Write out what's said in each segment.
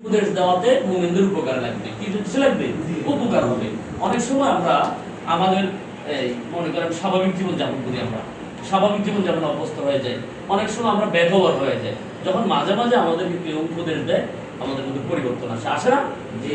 উপদেশ দেওয়াতে মুমিনদের উপকার লাগবে, কি জিনিস লাগবে? উপকার হবে। অনেক সময় আমরা আমাদের মনে করেন স্বাভাবিক জীবন যাপন করি, আমরা স্বাভাবিক জীবন যাপন অভ্যস্ত হয়ে যায়, অনেক সময় আমরা ব্যবহার হয়ে যায়। যখন মাঝে মাঝে আমাদেরকে কেউ উপদেশ দেয় আমাদের মধ্যে পরিবর্তন আসে, আসে না?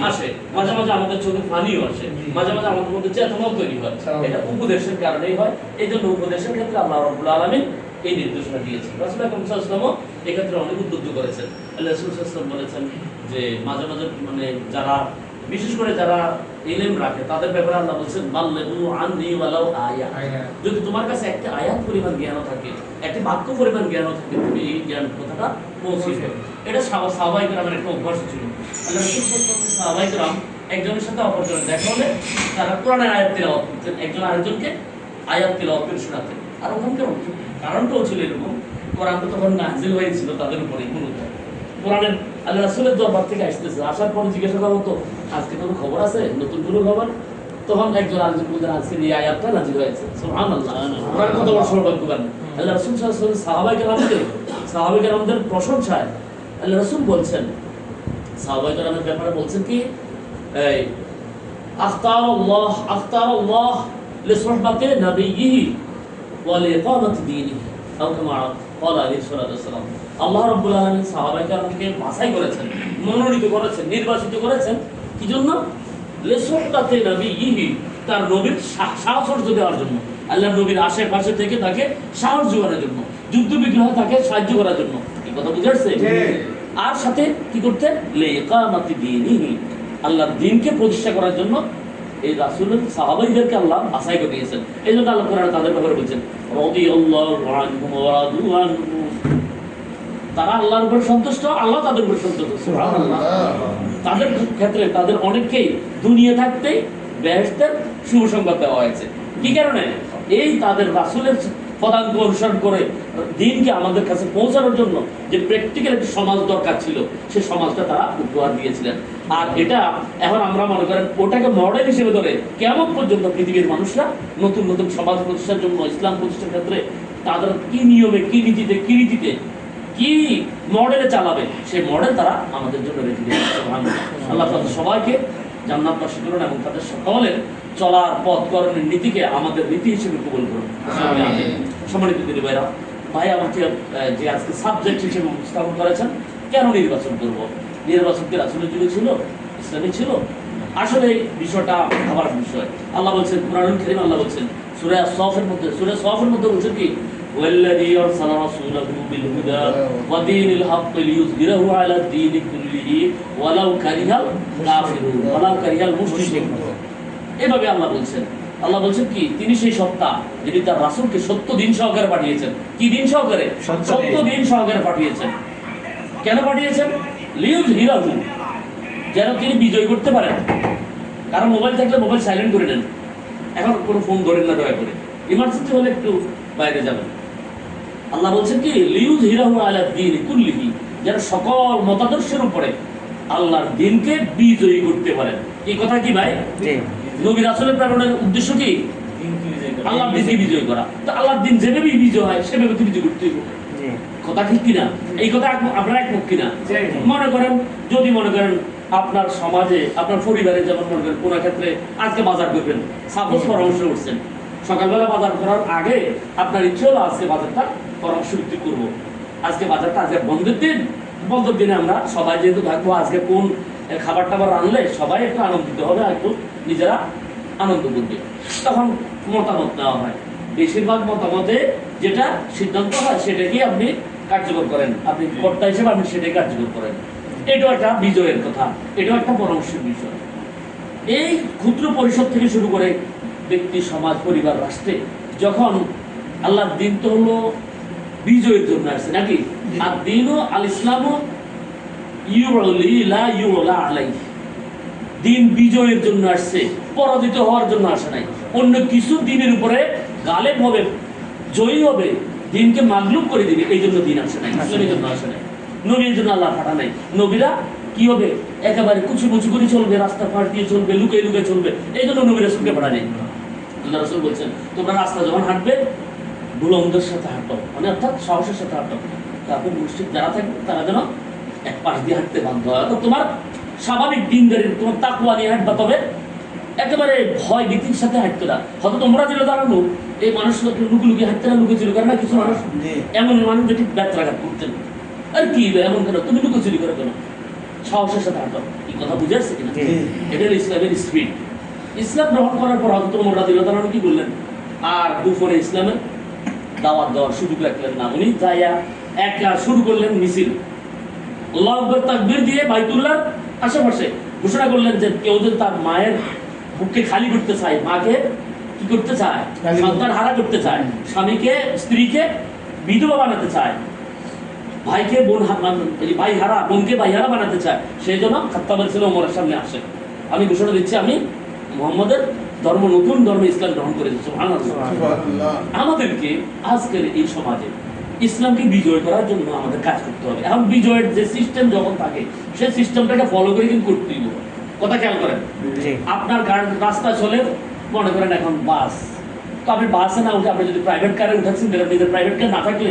আসে। মাঝে মাঝে আমাদের চোখে পানিও আসে, মাঝে মাঝে আমাদের মধ্যে চেতনাও তৈরি হয়। এটা উপদেশের কারণেই হয়। এই জন্য উপদেশের ক্ষেত্রে আল্লাহ রাব্বুল আলামিন এই নির্দেশনা দিয়েছেন। রাসূল আকরাম সাল্লাল্লাহু আলাইহি ওয়াসাল্লাম এক্ষেত্রে অনেক উদ্বুদ্ধ করেছেন। আল্লাহ রাসূল সাল্লাল্লাহু আলাইহি ওয়াসাল্লাম বলেছেন যে মাঝে মাঝে মানে যারা বিশেষ করে যারা ইলম রাখে তাদের ব্যাপারে আল্লাহ বলছেন বাল্লিগু আননি ওয়ালাউ আয়া। যদি তোমার কাছে একটা আয়াত পরিমাণ জ্ঞানও থাকে, একটা বাক্য পরিমাণ জ্ঞানও থাকে, তুমি এই জ্ঞান কথাটা পৌঁছে দাও। এটা সাহাবায়ে কেরামের একটা অভ্যাস ছিল। আল্লাহ রাসূল সাল্লাল্লাহু আলাইহি ওয়াসাল্লাম সাহাবায়ে কেরাম একজনের সাথে অপরজনের দেখা হলে তারা কোরআনের আয়াত তিলাওয়াত করতেন, একজন আরেকজনকে আয়াত তিলাওয়াত করে শোনাতেন। আর ওখানকার কারণটাও ছিল এরকম, কোরআনটা তখন নাযিল হয়েছিল তাদের উপরে। মূলত কোরআনের আল্লাহ রাসূলের দরবার থেকে আসতেছে, আসার পরে জিজ্ঞাসা করা হতো আজকে কোনো খবর আছে, নতুন কোনো খবর? তখন একজন আরেকজন বলতেন আজকে এই আয়াতটা নাযিল হয়েছে। সুবহানাল্লাহ, কোরআন কত বড় সৌভাগ্যবান। আল্লাহ রাসূল সাল্লাল্লাহু আলাইহি ওয়াসাল্লাম সাহাবায়ে কেরামদের প্রশংসায় আল্লাহ রাসূল বলছেন, সাহাবায়ে কেরামের ব্যাপারে বলছেন কি এই আখতারাল্লাহ লিসুহবাতি নবিয়্যিহি ওয়া লিইকামাতি দীনিহি আও কামা ক্বালা আলাইহিস সালাতু ওয়াস সালাম। আল্লাহ রাব্বুল আলামিন সাহাবায়ে কেরামকে বাছাই করেছেন, মনোনীত করেছেন, নির্বাচিত করেছেন কি জন্য? লিসুহবাতি নবিয়্যিহি, তার নবীর সাহস দেওয়ার জন্য, আল্লাহর নবীর আশেপাশে থেকে তাকে সাহস জোগানোর জন্য, যুদ্ধ বিগ্রহে তাকে সাহায্য করার জন্য। এই কথা বুঝা যাচ্ছে? আর সাথে কি করতে? লিইকামাতি দীনিহি, আল্লাহর দ্বীনকে প্রতিষ্ঠা করার জন্য এই রাসূলের সাহাবাইদেরকে আল্লাহ বাছাই করে দিয়েছেন। এই জন্য আল্লাহ কোরআনে তাদের ব্যাপারে বলছেন রাদিয়াল্লাহু আনহুম ওয়া রাদু আনহু, তারা আল্লাহর উপর সন্তুষ্ট, আল্লাহ তাদের উপর সন্তুষ্ট। সুবহানাল্লাহ। তাদের ক্ষেত্রে তাদের অনেককেই দুনিয়া থাকতেই বেহেশতের শুভ সংবাদ দেওয়া হয়েছে। কি কারণে? এই তাদের রাসূলের পদাঙ্ক অনুসরণ করে দ্বীনকে আমাদের কাছে পৌঁছানোর জন্য যে প্র্যাকটিক্যাল একটা সমাজ দরকার ছিল, সেই সমাজটা তারা উপহার দিয়েছিলেন। আর এটা এখন আমরা মনে করেন ওটাকে মডেল হিসেবে ধরে কেমন পর্যন্ত পৃথিবীর মানুষরা নতুন নতুন সমাজ প্রতিষ্ঠার জন্য, ইসলাম প্রতিষ্ঠার ক্ষেত্রে তাদের কি নিয়মে, কি নীতিতে, কি রীতিতে, কি মডেলে চালাবে, সেই মডেল তারা আমাদের জন্য রেখে দিয়েছে। আল্লাহ তাদের সবাইকে জান্নাতবাসী করুন এবং তাদের সকলের চলার পথ করণের নীতিকে আমাদের নীতি হিসেবে কবুল করুন। সম্মানিত দিদি ভাইরা, ভাই আমাকে যে আজকে সাবজেক্ট হিসেবে উপস্থাপন করেছেন, কেন নির্বাচন করব? নির্বাচন কি রাসূলের যুগে ছিল, ইসলামে ছিল? আসলে এই বিষয়টা ভাবার বিষয়। আল্লাহ বলছেন কুরআনুল কারীম, আল্লাহ বলছেন সূরা সফের মধ্যে বলছেন কি ওয়াল্লাযী আরসালা রাসূলাহু বিল হুদা ওয়া দীনিল হক লিইয়ুযহিরাহু আলা দীনি কুল্লিহি ওয়ালাউ কারিহাল কাফিরুন ওয়ালাউ কারিহাল মুশরিকুন। এভাবে আল্লাহ বলছেন কি তিনি সেই সত্তা যিনি তার রাসূলকে সত্য দিন সহকারে পাঠিয়েছেন। কি দিন সহকারে? সত্য দিন সহকারে পাঠিয়েছেন। কেন পাঠিয়েছেন? লিইয়ুযহিরাহু, যেন তিনি বিজয় করতে পারেন। কারণ মোবাইল থাকলে মোবাইল সাইলেন্ট করে নেন, এখন কোনো ফোন ধরেন না, দয়া করে ইমার্জেন্সি হলে একটু বাইরে যাবেন। আল্লাহ বলছেন কি লিইয়ুযহিরাহু আলা দীনি কুল্লিহি, যেন সকল মতাদর্শের উপরে আল্লাহর দ্বীনকে বিজয়ী করতে পারেন। এই কথা কি ভাই? নবী রাসূলের প্রেরণের উদ্দেশ্য কি? আল্লাহর দ্বীনকে বিজয় করা। তো আল্লাহর দ্বীন যেভাবে বিজয় হয় সেভাবে তো বিজয় করতে হবে। কথা ঠিক কিনা? এই কথা আপনারা একমত কিনা? মনে করেন যদি আপনার সমাজে, আপনার পরিবারে, যেমন মনে করেন কোনো ক্ষেত্রে আজকে বাজার করবেন, সাপোজ পরামর্শ করছেন, সকালবেলা বাজার করার আগে আপনার ইচ্ছে হলো আজকে বাজারটা পরামর্শ ভিত্তিক করবো, আজকে বাজারটা, আজকে বন্ধের দিনে আমরা সবাই যেহেতু থাকবো, আজকে কোন খাবার টাবার রানলে সবাই একটু আনন্দিত হবে, একটু নিজেরা আনন্দ করবে, তখন মতামত নেওয়া হয়। বেশিরভাগ মতামতে যেটা সিদ্ধান্ত হয় সেটাকে আপনি কার্যকর করেন, আপনি কর্তা হিসেবে আপনি সেটাই কার্যকর করেন। এটাও একটা বিজয়ের কথা, এটাও একটা পরামর্শের বিষয়। এই ক্ষুদ্র পরিষদ থেকে শুরু করে ব্যক্তি, সমাজ, পরিবার, রাষ্ট্রে যখন আল্লাহর দ্বীন তো হলো বিজয়ের জন্য আসছে নাকি? আর দ্বীনও আল ইসলামও ইউলি লা ইউলা আলাইহি, দ্বীন বিজয়ের জন্য আসছে, পরাজিত হওয়ার জন্য আসে নাই। অন্য কিছু দ্বীনের উপরে গালেব হবে, জয়ী হবে, দ্বীনকে মাগলুব করে দিবে, এই জন্য দ্বীন আসে নাই, ইসলামের জন্য আসে নাই। নবীর জন্য আল্লাহ পাঠা নাই। নবীরা কি হবে? একেবারে কুচি করে চলবে, রাস্তা পাশ দিয়ে চলবে, লুকিয়ে লুকিয়ে চলবে, এই জন্য নবী রাসূলকে পাঠা নেই। আল্লাহ রাসূল বলছেন তোমরা রাস্তা যখন হাঁটবে বুলন্দের সাথে হাঁটো, মানে অর্থাৎ সাহসের সাথে হাঁটো, তারপর মুশরিক যারা থাকবে তারা যেন এক পাশ দিয়ে হাঁটতে বাধ্য হয়। তো তোমার স্বাভাবিক দিনদারির তোমার তাকওয়া নিয়ে হাঁটবা, তবে একেবারে ভয় ভীতির সাথে হাঁটতে না। হয়তো তোমরা যেটা দাঁড়ানো এই মানুষ লুকুলুকি হাঁটতে না, লুকোচুরি করে না কিছু মানুষ, এমন মানুষ যেটি ব্যত্রাঘাত করতেন, আর কি এমন কেন তুমি লুকোচুরি করে কেন, সাহসের সাথে হাঁটো। এই কথা বুঝে আসছে কিনা? এটা হলো ইসলামের স্পিড। ইসলাম গ্রহণ করার পর হয়তো তোমরা দিল তারা কি বললেন, আর দুপুরে ইসলামের দাওয়াত দেওয়ার সুযোগ রাখলেন না। উনি যাইয়া একা শুরু করলেন মিছিল, আল্লাহু আকবার তাকবীর দিয়ে বাইতুল্লাহর আশেপাশে ঘোষণা করলেন যে কেউ যদি তার মায়ের বুককে খালি করতে চায়, মাকে কি করতে চায়, সন্তান হারা করতে চায়, স্বামীকে স্ত্রীকে বিধবা বানাতে চায়, ভাইকে বোন ভাই হারা বোনকে ভাই হারা বানাতে চায়, সেই জন্য খাত্তাবের ছেলে ওমরের সামনে আসে, আমি ঘোষণা দিচ্ছি আমি মুহাম্মদের ধর্ম, নতুন ধর্ম ইসলাম গ্রহণ করে দিচ্ছি। সুবহানাল্লাহ। আমাদেরকে আজকের এই সমাজে ইসলামকে বিজয় করার জন্য আমাদের কাজ করতে হবে। এখন বিজয়ের যে সিস্টেম যখন থাকে সেই সিস্টেমটাকে ফলো করে কিন্তু করতেই হবে। কথা খেয়াল করেন, আপনার রাস্তা চলে মনে করেন এখন বাস, তো আপনি বাসে না উঠে আপনি যদি প্রাইভেট কারে উঠাচ্ছেন, নিজের প্রাইভেট কার না থাকলে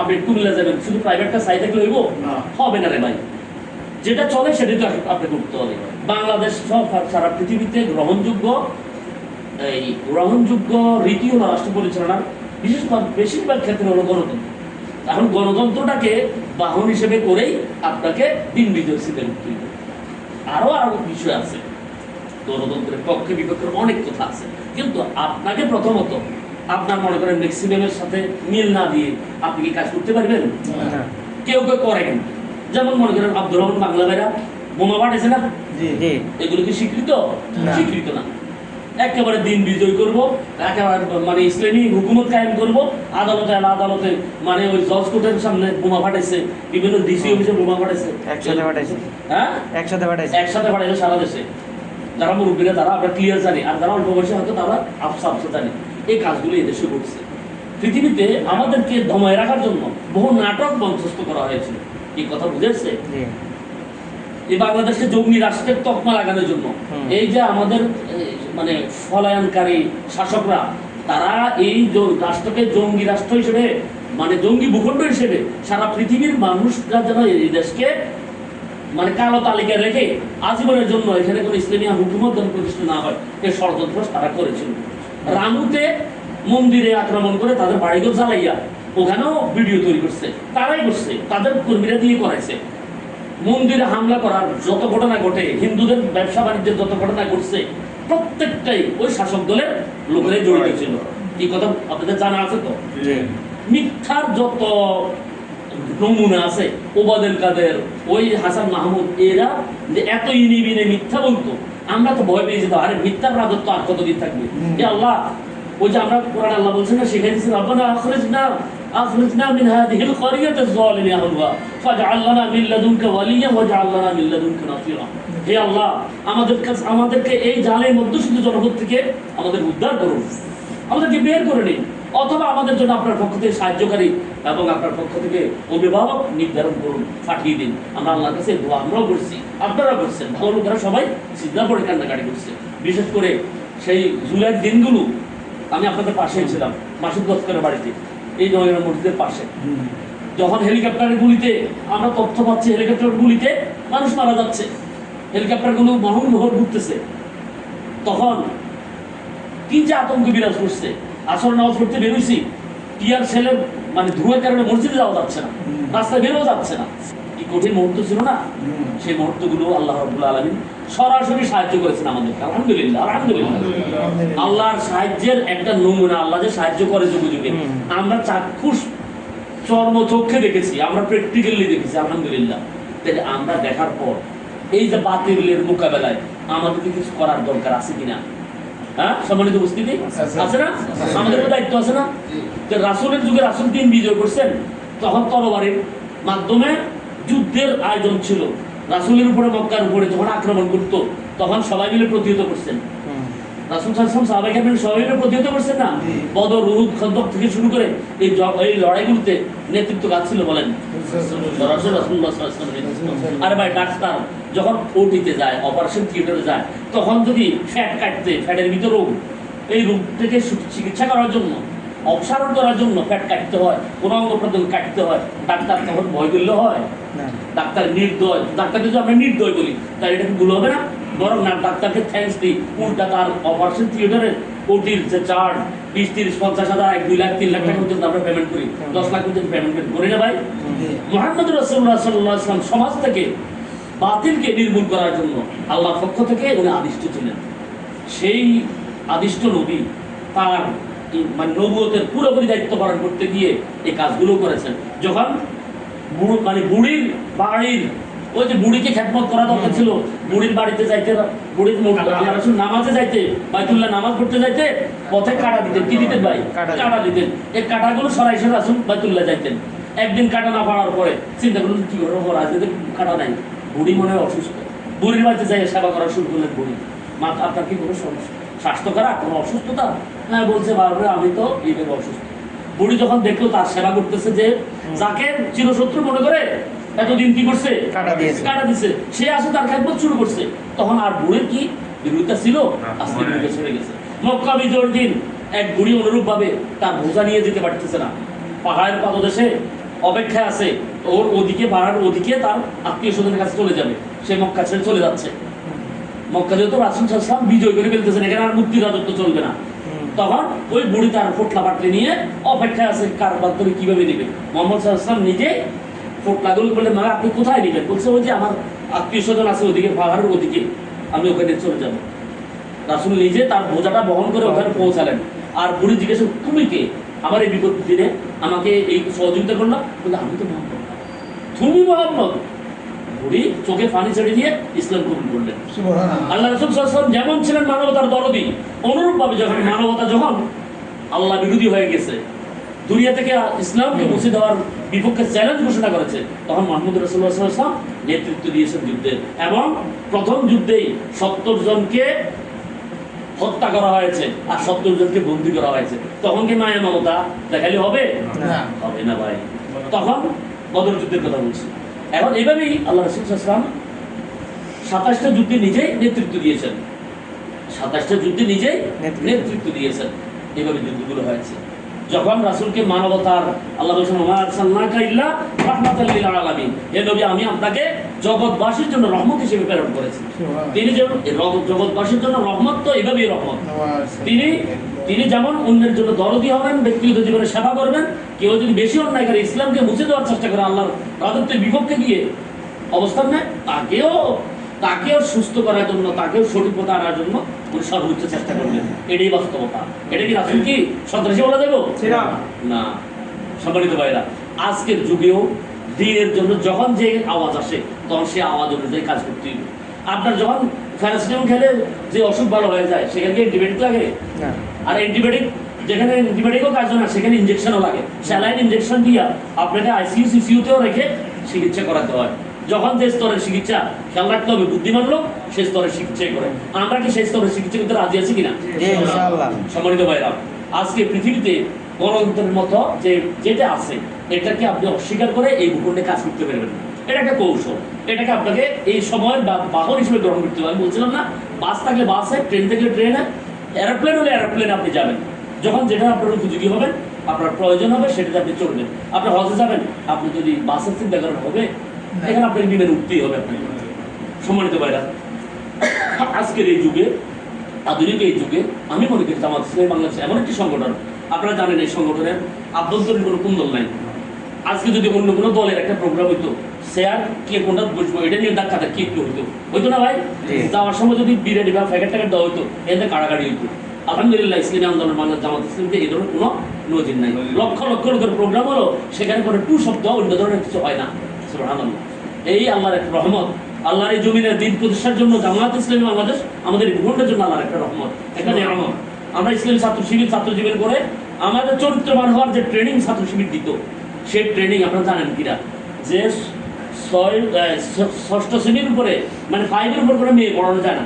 আপনি কুমিল্লা যাবেন, শুধু প্রাইভেট কার চাই থাকলে হইব? হবে না রে ভাই। যেটা চলে সেটাই তো আপনি করতে হবে। বাংলাদেশ সব সারা পৃথিবীতে গ্রহণযোগ্য রীতি হলো রাষ্ট্র পরিচালনার বেশিরভাগ ক্ষেত্রে হলো গণতন্ত্র। এখন গণতন্ত্রটাকে বাহন হিসেবে করেই আপনাকে দিন বিজয় সিদ্ধ করতে হবে। আরো বিষয় আছে, গণতন্ত্রের পক্ষে বিপক্ষের অনেক কথা আছে, কিন্তু আপনাকে প্রথমত আপনার মনে করেন ম্যাক্সিমামের সাথে মিল না দিয়ে আপনি কি কাজ করতে পারবেন? কেউ কেউ করে, কিন্তু যেমন মনে করেন আব্দুর রহমান বাংলা ভাইরা বোমা পাঠাইছে না, এগুলো কি স্বীকৃত? স্বীকৃত না। একেবারে দিন বিজয় করবো, একেবারে মানে ইসলামী হুকুমত কায়েম করবো, আদালতে আদালতে মানে ওই জজ কোর্টের সামনে বোমা ফাটাইছে, বিভিন্ন ডিসি অফিসে বোমা ফাটাইছে, একসাথে ফাটাইছে, হ্যাঁ একসাথে ফাটাইছে সারা দেশে। যারা মুরব্বীরা তারা আমরা ক্লিয়ার জানি, আর যারা অল্প বয়সে হয়তো তারা আফসা জানি। এই কাজগুলো এদেশে করছে। পৃথিবীতে আমাদেরকে দমায় রাখার জন্য বহু নাটক মঞ্চস্থ করা হয়েছিল। এই কথা বুঝেছে? এই বাংলাদেশকে জঙ্গি রাষ্ট্রের তকমা লাগানোর জন্য এই যে আমাদের মানে ফলায়নকারী শাসকরা, তারা এই রাষ্ট্রকে জঙ্গি রাষ্ট্র হিসেবে মানে জঙ্গি ভূখণ্ড হিসেবে সারা পৃথিবীর মানুষরা যেন এই দেশকে মানে কালো তালিকায় রেখে আজীবনের জন্য এখানে কোনো ইসলামী হুকুমত যেন প্রতিষ্ঠা না হয়, এই ষড়যন্ত্র তারা করেছিল। রামুতে মন্দিরে আক্রমণ করে তাদের বাড়িঘর জ্বালাইয়া ওখানেও ভিডিও তৈরি করছে, তারাই করছে, তাদের কর্মীরা দিয়ে করাইছে। মন্দিরে হামলা করার যত ঘটনা ঘটে, হিন্দুদের ব্যবসা বাণিজ্যের যত ঘটনা ঘটছে, প্রত্যেকটাই ওই শাসক দলের লোকেরাই জড়িত ছিল। এই কথা আপনাদের জানা আছে তো? মিথ্যার যত নমুনা আছে, ওবায়দুল কাদের, ওই হাসান মাহমুদ, এরা যে এত ইনিবিনে মিথ্যা বলতো, আমরা তো ভয় পেয়ে যেতাম, আরে মিথ্যার রাজত্ব আর কতদিন থাকবে? এ আল্লাহ, ওই যে আমরা কোরআন আল্লাহ বলছেন না, সেখানে রব্বানা আখরিজনা মিন হাযিহিল ক্বরিয়াতি যালিমি আহলুহা ফাজআল লানা মিন লাদুনকা ওয়ালিয়্যান ওয়াজআল লানা মিন লাদুনকা নাসীরা। হে আল্লাহ, আমাদেরকে এই জালের মধ্যস্থিত জনপদ থেকে আমাদের উদ্ধার করুন, আমাদেরকে বের করে নিন, অথবা আমাদের জন্য আপনার পক্ষ থেকে সাহায্যকারী এবং আপনার পক্ষ থেকে অভিভাবক নির্ধারণ করুন, পাঠিয়ে দিন। আমরা আল্লাহর কাছে দোয়া আমরাও করছি, আপনারা করছেন, ভালো লোকেরা সবাই সিজদা করে কান্নাকাটি করছে। বিশেষ করে সেই জুলাইয়ের দিনগুলো আমি আপনাদের পাশেই ছিলাম, মাসুদ গতকালের বাড়িতে, এই নয়নের মসজিদের পাশে। যখন হেলিকপ্টারের গুলিতে আমরা তথ্য পাচ্ছি, হেলিকপ্টারের গুলিতে মানুষ মারা যাচ্ছে, হেলিকপ্টারগুলো মহল মহল ঘুরতেছে, তখন কি যে আতঙ্ক বিরাজ করছে। আসর নামাজ পড়তে বেরোইছি, টিয়ার ছেলে মানে ধুয়ের কারণে মসজিদে যাওয়া যাচ্ছে না, রাস্তায় বেরোও যাচ্ছে না। কি কঠিন মুহূর্ত ছিল না? সেই মুহূর্তগুলো আল্লাহ রাব্বুল আলামিন সরাসরি সাহায্য করেছেন আমাদেরকে। আলহামদুলিল্লাহ, আলহামদুলিল্লাহ। আল্লাহর সাহায্যের একটা নমুনা, আল্লাহ যে সাহায্য করে যুগে যুগে আমরা চাক্ষুষ চর্মচক্ষে দেখেছি, আমরা প্র্যাকটিক্যালি দেখেছি, আলহামদুলিল্লাহ। তাহলে আমরা দেখার পর এই যে বাতিলের মোকাবেলায় আমাদেরকে কিছু করার দরকার আছে কিনা? হ্যাঁ, সম্মানিত উপস্থিতি আছে না? আমাদের দায়িত্ব আছে না? যে রাসূলের যুগে রাসূল দিন বিজয় করছেন, তখন তরবারির মাধ্যমে যুদ্ধের আয়োজন ছিল। রাসূলের উপরে, মক্কার উপরে যখন আক্রমণ করত, তখন সবাই মিলে প্রতিহত করছেন। রাসূল সাল্লাল্লাহু আলাইহি ওয়াসাল্লাম সাহাবায়ে কেরাম সবাই মিলে প্রতিহত করছেন না? বদর, উহুদ, খন্দক থেকে শুরু করে এই লড়াইগুলোতে নেতৃত্ব কাজ ছিল বলেন রাসূলুল্লাহ সাল্লাল্লাহু আলাইহি ওয়াসাল্লাম। আরে ভাই, ডাক্তার যখন ওটিতে যায়, অপারেশন থিয়েটারে যায়, তখন যদি ফ্যাট কাটতে, ফ্যাটের ভিতর রোগ, এই রোগ থেকে চিকিৎসা করার জন্য অপসারণ করার জন্য পেট কাটতে হয়, কোনো অঙ্গ প্রত্যঙ্গ কাটতে হয়, ডাক্তার তখন ভয় করলে হয়? ডাক্তার নির্দয়, ডাক্তারকে যদি আমরা নির্দয় বলি তাই এটা কি ভুল হবে না? বরং না, ডাক্তারকে থ্যাঙ্কস দিই, উল্টা তার অপারেশন থিয়েটারের কোটির যে চার্জ 20-30-50,000, 1-2 লাখ 3 লাখ টাকা পর্যন্ত আমরা পেমেন্ট করি, 10 লাখ পর্যন্ত পেমেন্ট করি না ভাই? মুহাম্মদ রাসূলুল্লাহ সাল্লাল্লাহু আলাইহি ওয়াসাল্লাম সমাজ থেকে বাতিলকে নির্মূল করার জন্য আল্লাহর পক্ষ থেকে উনি আদিষ্ট ছিলেন। সেই আদিষ্ট নবী তার মানে নবুয়তের পুরোপুরি দায়িত্ব পালন করতে গিয়ে এই কাজগুলো করেছেন। যখন মানে বুড়ির বাড়ির ওই যে বুড়িকে খেদমত করা দরকার ছিল, বুড়ির বাড়িতে যাইতে, বুড়ির আল্লাহ রাসূল নামাজে যাইতে, বাইতুল্লাহ নামাজ পড়তে যাইতে পথে কাটা দিতেন। কি দিতেন ভাই? কাটা দিতেন। এই কাটাগুলো সরাই রাসূল বাইতুল্লাহ যাইতেন। একদিন কাটা না পাওয়ার পরে চিন্তা করলেন কি করবো, আজকে কাটা নাই, বুড়ি মনে হয় অসুস্থ। বুড়ির বাড়িতে যাই সেবা করা শুরু করলেন। বুড়ি, মা আপনার কি কোনো সমস্যা, স্বাস্থ্য খারাপ, কোনো অসুস্থতা? হ্যাঁ বলছে, বারবার আমি তো এইভাবে অসুস্থ। বুড়ি যখন দেখলো তার সেবা করতেছে, যে যাকে চিরশত্রু মনে করে এতদিন কি করছে, কাটা দিছে, সে আসে তার খেদমত শুরু করছে, তখন আর বুড়ির কি বিরোধিতা ছিল? আজকে বিরোধিতা ছেড়ে গেছে। মক্কা বিজয়ের দিন এক বুড়ি অনুরূপ ভাবে তার বোঝা নিয়ে যেতে পারতেছে না, পাহাড়ের পাদদেশে অপেক্ষায় আছে, ওর ওদিকে পাহাড়ের ওদিকে তার আত্মীয় স্বজনের কাছে চলে যাবে, সে মক্কা ছেড়ে চলে যাচ্ছে। মক্কা যেহেতু রাসূল সাল্লাল্লাহু আলাইহি ওয়াসাল্লাম বিজয় করে ফেলতেছেন, এখানে আর মুক্তি রাজত্ব চলবে না। তখন ওই বুড়ি তার ফোটলা পাটলি নিয়ে অপেক্ষায় আছে, কার বাধ্যকে কিভাবে নেবে। মোহাম্মদ সাল্লাল্লাহু আলাইহি ওয়াসাল্লাম নিজে ফোটলাগুলো বললেন, মা আপনি কোথায় নেবেন? বলছে ওই যে আমার আত্মীয় স্বজন আছে ওদিকে পাহাড়ের ওদিকে, আমি ওখানে চলে যাবো। রাসূল নিজে তার বোঝাটা বহন করে ওখানে পৌঁছালেন। আর বুড়ি জিজ্ঞেস, তুমি কে, আমার এই বিপদ দিনে আমাকে এই সহযোগিতা করলাম? বলে আমি তো মোহাম্মদ। তুমি মোহাম্মদ? বুড়ি চোখে পানি ছেড়ে দিয়ে ইসলাম কবুল করলেন। আল্লাহ রাসূল সাল্লাল্লাহু আলাইহি ওয়াসাল্লাম যেমন ছিলেন মানবতার দরদি, অনুরূপভাবে যখন মানবতা যখন আল্লাহ বিরোধী হয়ে গেছে, দুনিয়া থেকে ইসলামকে মুছে দেওয়ার বিপক্ষে চ্যালেঞ্জ ঘোষণা করেছে, তখন মুহাম্মদ রাসূলুল্লাহ সাল্লাল্লাহু আলাইহি ওয়াসাল্লাম নেতৃত্ব দিয়েছেন যুদ্ধে। এবং প্রথম যুদ্ধেই 70 জনকে হত্যা করা হয়েছে আর 70 জনকে বন্দী করা হয়েছে। তখন কি মায়া মমতা দেখালে হবে? হবে না ভাই। তখন বদর যুদ্ধের কথা বলছি। এখন এইভাবেই আল্লাহ রাসূল সাল্লাল্লাহু আলাইহি ওয়াসাল্লাম 27টা যুদ্ধে নিজেই নেতৃত্ব দিয়েছেন, 27টা যুদ্ধে নিজেই নেতৃত্ব দিয়েছেন। এইভাবে যুদ্ধগুলো হয়েছে। যখন রাসূলকে মানবতার আল্লাহ বলেছেন, ওয়া মা আরসালনাকা ইল্লা রাহমাতাল লিল আলামিন, হে নবী আমি আপনাকে জগৎবাসীর জন্য রহমত হিসেবে প্রেরণ করেছি। তিনি যেমন জগৎবাসীর জন্য রহমত, তো এভাবেই রহমত। তিনি যেমন অন্যের জন্য দরদি হবেন, ব্যক্তিগত জীবনে সেবা করবেন। কেউ যদি বেশি অন্যায় করে, ইসলামকে মুছে দেওয়ার চেষ্টা করে, আল্লাহর রাজত্বের বিপক্ষে গিয়ে অবস্থান নেয়, তাকেও সুস্থ করার জন্য, তাকেও সঠিক পথে আনার জন্য উনি সর্বোচ্চ চেষ্টা করবেন। এটাই বাস্তবতা। এটা কি রাসূল কি সন্ত্রাসী বলা যাবে না? সম্মানিত ভাইরা, আজকের যুগেও দ্বীনের জন্য যখন যে আওয়াজ আসে, তখন সে আওয়াজ অনুযায়ী কাজ করতে হবে। আপনার যখন প্যারাসিটামল খেলে যে অসুখ ভালো হয়ে যায়, সেখানে কি অ্যান্টিবায়োটিক লাগে? আর অ্যান্টিবায়োটিক যেখানে অ্যান্টিবায়োটিকও কাজ হয় না, সেখানে ইনজেকশনও লাগে। স্যালাইন ইনজেকশন দিয়া আপনাকে আইসিইউ সিসিইউতেও রেখে চিকিৎসা করাতে হয়। যখন যে স্তরের চিকিৎসা, খেয়াল রাখতে হবে, বুদ্ধিমান লোক সেই স্তরের চিকিৎসাই করে। আমরা কি সেই স্তরের চিকিৎসা করতে রাজি আছি কিনা? সম্মানিত ভাইরা, আজকে পৃথিবীতে গণতন্ত্রের মতো যে যেটা আছে, এটাকে আপনি অস্বীকার করে এই ভূখণ্ডে কাজ করতে পারবেন না। এটা একটা কৌশল। এটাকে আপনাকে এই সময়ের বাহন হিসেবে গ্রহণ করতে হবে। আমি বলছিলাম না, বাস থাকলে বাসে, ট্রেন থাকলে ট্রেনে, এরোপ্লেন হলে এরোপ্লেনে আপনি যাবেন। যখন যেটা আপনার উপযোগী হবেন, আপনার প্রয়োজন হবে, সেটাতে আপনি চলবেন। আপনি হজে যাবেন, আপনি যদি বাসের চিন্তা করেন হবে, এখানে আপনাকে বিমানে উঠতেই হবে আপনাকে। সম্মানিত ভাইরা, আজকের এই যুগে, আধুনিক এই যুগে আমি মনে করি জামাত ইসলামী বাংলাদেশ এমন একটি সংগঠন, আপনারা জানেন এই সংগঠনের আভ্যন্তরীণ কোনো কুন্দল নাই। আজকে যদি অন্য কোনো দলের একটা প্রোগ্রাম হইতো, শেয়ার কে কোনটা বসবো এটা নিয়ে ধাক্কাধাক্কি একটু হইতো না ভাই? যাওয়ার সময় যদি বিরিয়ানি বা প্যাকেট ট্যাকেট দেওয়া হইতো, এতে কাড়াকাড়ি হইতো। আলহামদুলিল্লাহ ইসলামী আন্দোলন বাংলাদেশ জামাত ইসলামীতে এই ধরনের কোনো নজির নাই। লক্ষ লক্ষ লোকের প্রোগ্রাম হলো, সেখানে কোনো টু শব্দ অন্য ধরনের কিছু হয় না। সুবহানাল্লাহ। এই আল্লাহর একটা রহমত। আল্লাহর এই জমিনের দিন প্রতিষ্ঠার জন্য জামাত ইসলামী বাংলাদেশ আমাদের ভূখণ্ডের জন্য আল্লাহর একটা রহমত, একটা নিয়ামত। আমরা ইসলামী ছাত্র শিবির করে আমাদের চরিত্রবান হওয়ার যে ট্রেনিং ছাত্র শিবির দিত, সেই ট্রেনিং আপনারা জানেন কিনা, যে 6ষ্ঠ শ্রেণীর উপরে, মানে 5-এর উপর করে মেয়ে পড়ানো যায় না।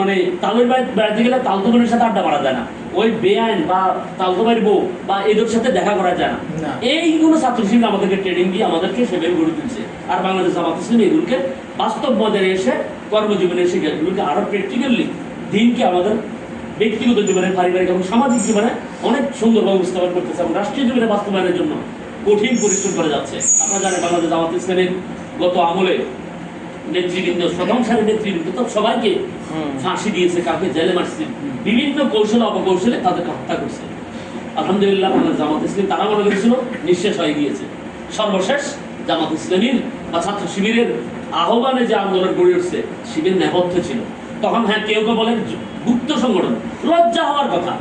মানে তালের বেড়াতে গেলে তালতো বোনের সাথে আড্ডা মারা যায় না, ওই বেআইন বা তালতো ভাইয়ের বউ বা এদের সাথে দেখা করা যায় না। এইগুলো ছাত্র শিবির আমাদেরকে ট্রেনিং দিয়ে আমাদেরকে সেভাবে গড়ে তুলছে। আর বাংলাদেশ জামাত ইসলামী এগুলোকে বাস্তব বাজারে এসে কর্মজীবনে এসে এগুলোকে আরো প্র্যাকটিক্যালি দিনকে আমাদের ব্যক্তিগত জীবনে, পারিবারিক এবং সামাজিক জীবনে অনেক সুন্দরভাবে উপস্থাপন করতেছে এবং রাষ্ট্রীয় জীবনে বাস্তবায়নের জন্য কঠিন পরিশ্রম করে যাচ্ছে। আপনারা জানেন বাংলাদেশ জামাত ইসলামীর গত আমলে নেতৃবৃন্দ, প্রথম সারির নেতৃবৃন্দ তো সবাইকে ফাঁসি দিয়েছে, কাউকে জেলে মারছে, বিভিন্ন কৌশলে অপকৌশলে তাদেরকে হত্যা করছে। আলহামদুলিল্লাহ বাংলাদেশ জামাত ইসলামী তারা মনে করেছিল নিঃশেষ হয়ে গিয়েছে। সর্বশেষ জামাত ইসলামীর বা ছাত্র শিবিরের আহ্বানে যে আন্দোলন গড়ে উঠছে, শিবির নেপথ্য ছিল। তখন হ্যাঁ কেউ কেউ বলেন গুপ্ত সংগঠন, লজ্জা হওয়ার কথা।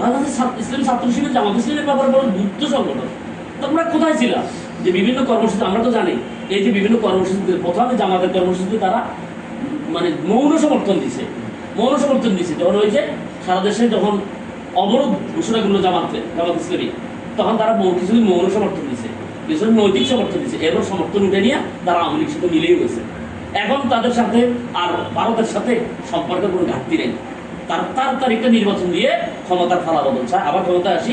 বাংলাদেশ ইসলামী ছাত্র শিবির জামাত ইসলামের ব্যাপারে বলেন গুপ্ত সংগঠন। তোমরা কোথায় ছিল? যে বিভিন্ন কর্মসূচি আমরা তো জানি, এই যে বিভিন্ন কর্মসূচিতে প্রথমে জামাতের কর্মসূচিতে তারা মানে মৌন সমর্থন দিছে, যখন ওই যে সারা দেশে যখন অবরোধ ঘোষণা করলো জামাত ইসলামী, তখন তারা কিছুদিন মৌন সমর্থন দিছে, কিছুদিন নৈতিক সমর্থন দিছে। এরপর সমর্থন উঠে নিয়ে তারা আওয়ামী লীগের সাথে মিলিয়ে গেছে। এখন তাদের সাথে আর ভারতের সাথে সম্পর্কের কোনো ঘাটতি নেই। তার তারিখটা নির্বাচন দিয়ে ক্ষমতার ফালা বদল চায়, আবার ক্ষমতা আসি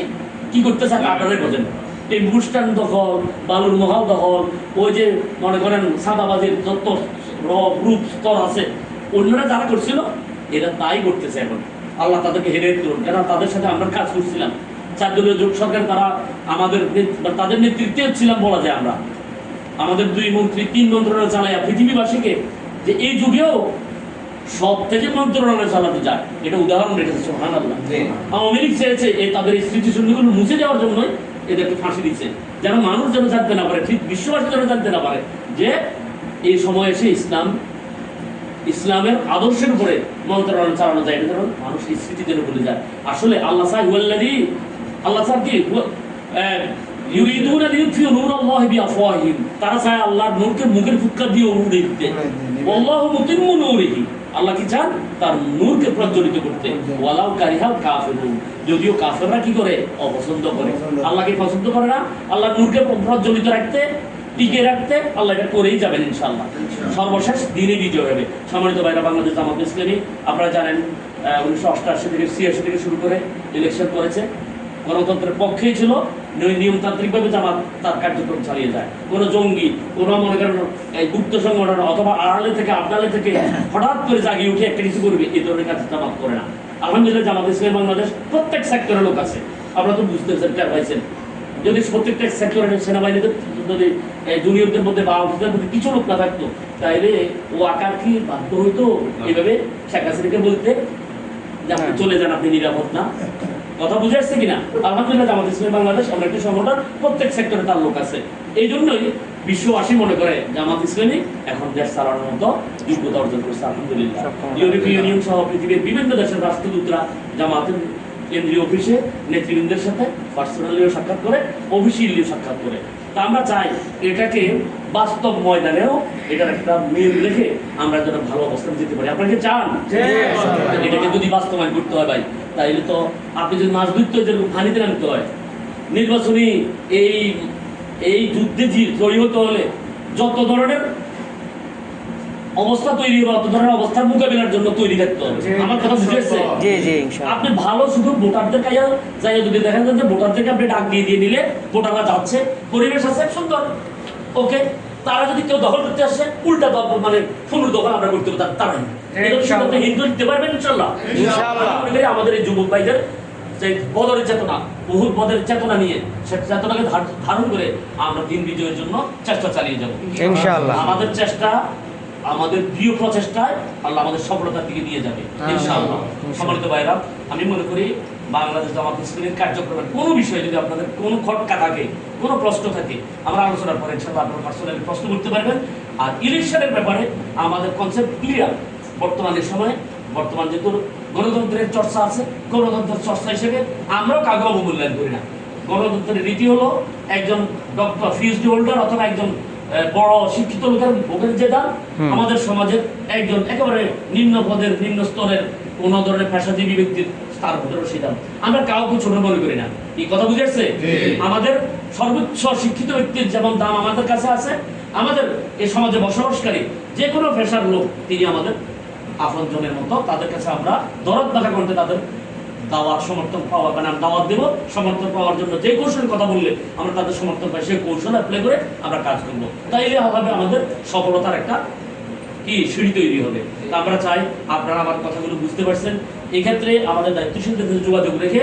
কি করতে চায় আপনারাই বোঝেন। এই বুস্টান দখল, বালুর মহাল দখল, ওই যে মনে করেন সাদাবাজির যত রূপ স্তর আছে অন্যরা যারা করছিল এরা তাই করতেছে এখন। আল্লাহ তাদেরকে হেদায়েত করুন, কেন তাদের সাথে আমরা কাজ করছিলাম। 4 দলীয় জোট সরকার, তারা আমাদের তাদের নেতৃত্বে ছিলাম বলা যায়। আমরা আমাদের 2 মন্ত্রী 3 মন্ত্রণালয় চালাইয়া পৃথিবীবাসীকে যে এই যুগেও সব থেকে মন্ত্রণালয় চালাতে যায়, এটা উদাহরণ রেখেছে সুবহানাল্লাহ। আওয়ামী লীগ চেয়েছে এই তাদের স্মৃতিসৌধগুলো মুছে যাওয়ার জন্যই এদেরকে ফাঁসি দিচ্ছে, যেন মানুষ যেন জানতে না পারে, ঠিক বিশ্ববাসী যেন জানতে না পারে যে এই সময় এসে ইসলামের আদর্শের উপরে মন্ত্রণালয় চালানো যায়। এটা যেন মানুষ এই স্মৃতি যেন ভুলে যায়। আসলে আল্লাহ সাহেব কি ইউরিদুনা লিইউতফিউ নূরাল্লাহি বিআফওয়াহিহিম, তারা চায় আল্লাহর নূরকে মুখের ফুৎকার দিয়ে উড়িয়ে দিতে। আল্লাহু মুতিম্মু নূরিহি, আল্লাহ কি চান? তার নূরকে প্রজ্বলিত করতে। ওয়ালাউ কারিহাল কাফিরুন, যদিও কাফেররা কি করে? অপছন্দ করে। আল্লাহকে পছন্দ করে না, আল্লাহর নূরকে প্রজ্বলিত রাখতে, টিকে রাখতে আল্লাহ এটা করেই যাবেন ইনশাআল্লাহ। সর্বশেষ দিনে বিজয় হবে। সম্মানিত ভাইরা, বাংলাদেশ জামাত ইসলামী আপনারা জানেন 1988 থেকে 86 থেকে শুরু করে ইলেকশন করেছে, গণতন্ত্রের পক্ষেই ছিল, নিয়মতান্ত্রিকভাবে জামাত তার কার্যক্রম চালিয়ে যায়। কোনো জঙ্গি, কোনো মনে করেন এই গুপ্ত সংগঠন অথবা আড়ালে থেকে আবডালে থেকে হঠাৎ করে জাগিয়ে উঠে একটা কিছু করবে, এই ধরনের কাজ জামাত করে না। আলহামদুলিল্লাহ জামাত ইসলামী বাংলাদেশ প্রত্যেক সেক্টরের লোক আছে। আপনারা তো বুঝতেছেন, টের পাইছেন। যদি প্রত্যেকটা সেক্টরের সেনাবাহিনীদের যদি জুনিয়রদের মধ্যে বা অফিসারদের মধ্যে কিছু লোক না থাকতো, তাইলে ও আকার কি বাধ্য হইতো এইভাবে শেখ হাসিনাকে বলতে যে আপনি চলে যান, আপনি নিরাপদ না। কথা বুঝে আসছে কিনা? আলহামদুলিল্লাহ জামাত ইসলামী বাংলাদেশ আমরা একটি সংগঠন, প্রত্যেক সেক্টরে তার লোক আছে। এই জন্যই বিশ্ববাসী মনে করে জামাত ইসলামী এখন দেশ চালানোর মতো যোগ্যতা অর্জন করেছে। আলহামদুলিল্লাহ ইউরোপীয় ইউনিয়ন সহ পৃথিবীর বিভিন্ন দেশের রাষ্ট্রদূতরা জামাতের কেন্দ্রীয় অফিসে নেতৃবৃন্দের সাথে পার্সোনালিও সাক্ষাৎ করে, অফিসিয়ালিও সাক্ষাৎ করে। তা আমরা চাই এটাকে বাস্তব ময়দানেও এটার একটা মিল রেখে আমরা যেন ভালো অবস্থানে যেতে পারি। আপনারা কি চান? এটাকে যদি বাস্তবায়ন করতে হয় ভাই, তাইলে তো আপনি যদি মাছ ধরতে হয় যেরকম পানিতে নামতে হয়। নির্বাচনী এই যুদ্ধে জয়ী হতে হলে যত ধরনের অবস্থা তৈরি হবে, অত ধরনের অবস্থার মোকাবিলার জন্য তৈরি থাকতে হবে। আমার কথা বুঝে আসছে? আপনি ভালো শুধু ভোটারদের কাছে যাই, যদি দেখা যায় যে ভোটারদেরকে আপনি ডাক দিয়ে নিলে ভোটাররা যাচ্ছে, পরিবেশ আছে সুন্দর, ওকে। তারা যদি কেউ দখল করতে আসে, উল্টা দখল মানে ফুল দখল আমরা করতে পারি, তারাই হিন্দু দিতে পারবেন ইনশাল্লাহ। আমাদের এই যুবক ভাইদের যে বদরের চেতনা, বহু বদের চেতনা নিয়ে সে চেতনাকে ধারণ করে আমরা দিন বিজয়ের জন্য চেষ্টা চালিয়ে যাবো ইনশাআল্লাহ। আমাদের চেষ্টা, আমাদের প্রিয় প্রচেষ্টায় আল্লাহ আমাদের সফলতার দিকে নিয়ে যাবে ইনশাআল্লাহ। সম্মানিত ভাইরা, আমি মনে করি বাংলাদেশ জামাত ইসলামীর কার্যক্রমের কোনো বিষয়ে যদি আপনাদের কোনো খটকা থাকে, কোনো প্রশ্ন থাকে, আমরা আলোচনার পরে ইনশাআল্লাহ আপনারা পার্সোনালি প্রশ্ন করতে পারবেন। আর ইলেকশনের ব্যাপারে আমাদের কনসেপ্ট ক্লিয়ার। বর্তমানের সময়ে বর্তমান যেহেতু গণতন্ত্রের চর্চা আছে, গণতন্ত্রের চর্চা হিসেবে আমরাও কাউকে অবমূল্যায়ন করি না। গণতন্ত্রের রীতি হলো একজন ডক্টর পিএইচডি হোল্ডার অথবা একজন বড় শিক্ষিত লোকের ভোটের যে দাম, আমাদের সমাজের একজন একেবারে নিম্ন পদের নিম্ন স্তরের কোন ধরনের পেশাজীবী ব্যক্তির তার ভোটেরও সেই দাম। আমরা কাউকে ছোট মনে করি না। এই কথা বুঝে আসছে? আমাদের সর্বোচ্চ শিক্ষিত ব্যক্তির যেমন দাম আমাদের কাছে আছে, আমাদের এই সমাজে বসবাসকারী যে কোনো পেশার লোক তিনি আমাদের আপনজনের মতো। তাদের কাছে আমরা দরদ দেখা করতে তাদের দাওয়াত সমর্থন পাওয়া, মানে দাওয়াত দেবো, সমর্থন পাওয়ার জন্য যে কৌশলের কথা বললে আমরা তাদের সমর্থন পাই, সেই কৌশল অ্যাপ্লাই করে আমরা কাজ করবো। তাইলে হবে আমাদের সফলতার একটা কি সিঁড়ি তৈরি হবে। তা আমরা চাই আপনারা আমার কথাগুলো বুঝতে পারছেন। এই ক্ষেত্রে আমাদের দায়িত্বশীলদের যোগাযোগ রেখে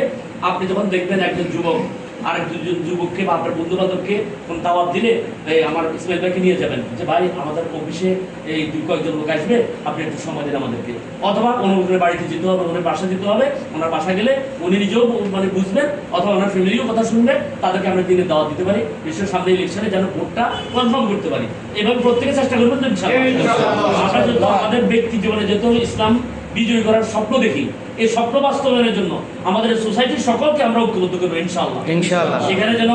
আপনি যখন দেখবেন একজন যুবক আর দুজন যুবককে বা আপনার বন্ধু বান্ধবকে কোন দাওয়াত দিলে আমার ইসমাইল ভাইকে নিয়ে যাবেন যে ভাই আমাদের অফিসে এই কয়েকজন লোক আসবে, আপনি একটু সময় দিন আমাদেরকে, অথবা অনুর বাড়িতে যেতে হবে, ওনার বাসা যেতে হবে, ওনার বাসা গেলে উনি নিজেও মানে বুঝবেন অথবা ওনার ফ্যামিলিও কথা শুনবেন, তাদেরকে আমরা দিনে দাওয়াত দিতে পারি, বিশেষ সামনে ইলেকশনে যেন ভোটটা কনফার্ম করতে পারি। এভাবে প্রত্যেকে চেষ্টা করবেন তো ইনশাআল্লাহ। আমরা যেহেতু আমাদের ব্যক্তি জীবনে যেহেতু ইসলাম বিজয়ী করার স্বপ্ন দেখি, এই স্বপ্ন বাস্তবায়নের জন্য আমাদের সোসাইটির সকলকে আমরা ঐক্যবদ্ধ করবো ইনশাআল্লাহ। সেখানে যেন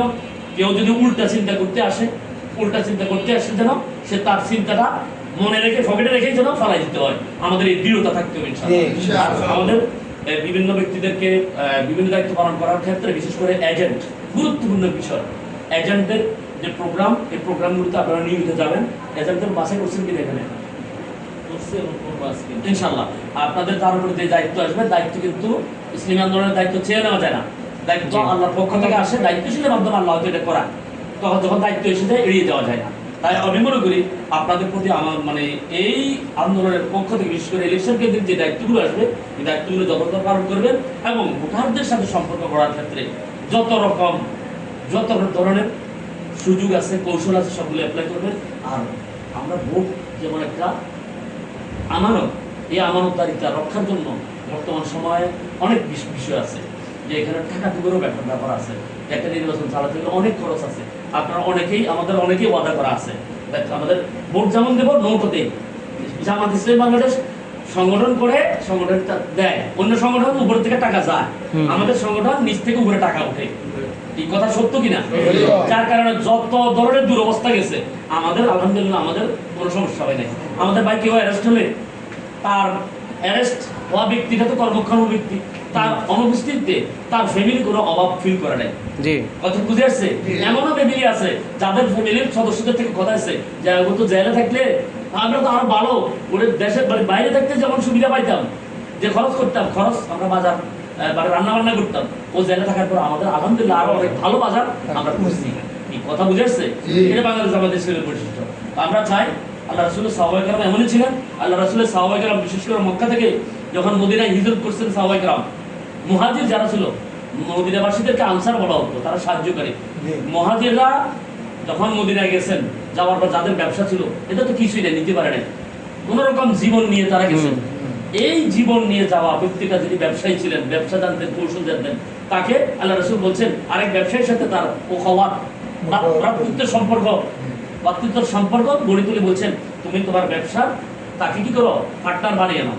কেউ যদি উল্টা চিন্তা করতে আসে যেন সে তার চিন্তাটা মনে রেখে পকেটে রেখেই যেন ফেলাই দিতে হয়, আমাদের এই দৃঢ়তা থাকতে হবে ইনশাআল্লাহ। আমাদের বিভিন্ন ব্যক্তিদেরকে বিভিন্ন দায়িত্ব পালন করার ক্ষেত্রে বিশেষ করে এজেন্ট গুরুত্বপূর্ণ বিষয়। এজেন্টদের যে প্রোগ্রাম, এই প্রোগ্রামগুলোতে আপনারা নিয়মিত যাবেন। এজেন্টদের বাছাই করছেন কিনা এখানে? ইনশাআল্লাহ আপনাদের তার উপরে যে দায়িত্ব আসবে, দায়িত্ব কিন্তু ইসলামী আন্দোলনের দায়িত্ব চেয়ে নেওয়া যায় না, দায়িত্ব আল্লাহর পক্ষ থেকে আসে, দায়িত্বশীলের মাধ্যমে আল্লাহ এটা করা, তখন যখন দায়িত্ব এসে যায় এড়িয়ে যাওয়া যায় না। তাই আমি মনে করি আপনাদের প্রতি আমার মানে এই আন্দোলনের পক্ষ থেকে বিশেষ করে ইলেকশন কেন্দ্রিক যে দায়িত্বগুলো আসবে, এই দায়িত্বগুলো যথাযথ পালন করবেন এবং ভোটারদের সাথে সম্পর্ক করার ক্ষেত্রে যত ধরনের সুযোগ আছে, কৌশল আছে, সবগুলো অ্যাপ্লাই করবেন। আর আমরা ভোট যেমন একটা আমানত, এই আমানতদারিতা রক্ষার জন্য বর্তমান সময়ে অনেক বিষয় আছে, যে এখানে টাকা টুকুরও ব্যাপার আছে, একটা নির্বাচন চালাতে গেলে অনেক খরচ আছে। আপনারা আমাদের অনেকেই ওয়াদা করা আছে, আমাদের ভোট যেমন দেবো নোটও দেয়। জামাত ইসলামী বাংলাদেশ সংগঠন করে সংগঠনটা দেয়, অন্য সংগঠন উপর থেকে টাকা যায়, আমাদের সংগঠন নিচ থেকে উপরে টাকা ওঠে। এই কথা সত্য কিনা? যার কারণে যত ধরনের দুরবস্থা গেছে, আমাদের আলহামদুলিল্লাহ আমাদের কোনো সমস্যা হয় নাই। আমাদের ভাই কেউ অ্যারেস্ট হলে তার অ্যারেস্ট হওয়া ব্যক্তিটা তো কর্মক্ষম ব্যক্তি, তার অনুপস্থিতিতে তার ফ্যামিলি কোনো অভাব ফিল করে নাই। কথা বুঝে আসছে? এমনও ফ্যামিলি আছে যাদের ফ্যামিলির সদস্যদের থেকে কথা আছে যে ও তো জেলে থাকলে আমরা তো আরো ভালো, ওদের দেশের বাইরে থাকতে যেমন সুবিধা পাইতাম, যে খরচ করতাম, আমরা বাজার রান্না বান্না করতাম, ও জেলে থাকার পর আমাদের আলহামদুলিল্লাহ আরো অনেক ভালো বাজার আমরা করছি। এই কথা বুঝে আসছে? এটা বাংলাদেশ আমাদের ছেলের বৈশিষ্ট্য। আমরা চাই আল্লাহ রাসূলের সাহাবায়ে কেরাম এমনই ছিলেন। আল্লাহ রাসূলের সাহাবায়ে কেরাম বিশেষ করে মক্কা থেকে যখন মদিনায় হিজরত করছেন, সাহাবায়ে কেরাম মুহাজির যারা ছিল, মদিনাবাসীদেরকে আনসার বলা হতো, তারা সাহায্যকারী। মুহাজিররা যখন মদিনায় গেছেন, যাওয়ার পর যাদের ব্যবসা ছিল, এটা তো কিছুই না, নিতে পারে না, কোন রকম জীবন নিয়ে তারা গেছেন। এই জীবন নিয়ে যাওয়া ব্যক্তিটা যদি ব্যবসায়ী ছিলেন, ব্যবসা জানতেন, কৌশল জানতেন, তাকে আল্লাহ রাসূল বলছেন আরেক ব্যবসায়ীর সাথে তার ভ্রাতৃত্বের সম্পর্ক গড়ে তুলে বলছেন, তুমি তোমার ব্যবসা তাকে কি করো, পার্টনার বানিয়ে নাও।